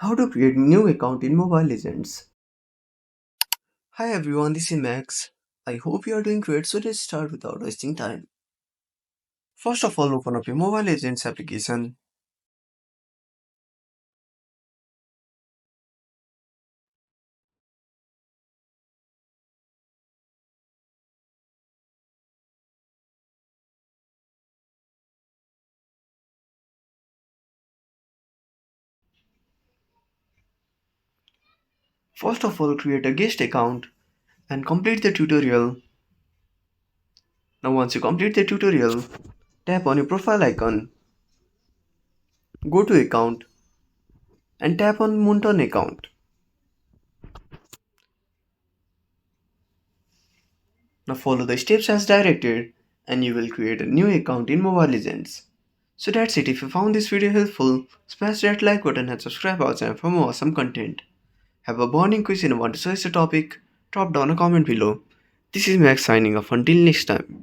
How to create new account in Mobile Legends. Hi everyone, this is Max. I hope you are doing great, so let's start without wasting time. First of all, open up your Mobile Legends application. First of all, create a guest account and complete the tutorial. Now once you complete the tutorial, tap on your profile icon, go to account and tap on Munton account. Now follow the steps as directed and you will create a new account in Mobile Legends. So that's it. If you found this video helpful, smash that like button and subscribe our channel for more awesome content. Have a burning question and want to suggest a topic? Drop down a comment below. This is Max signing off until next time.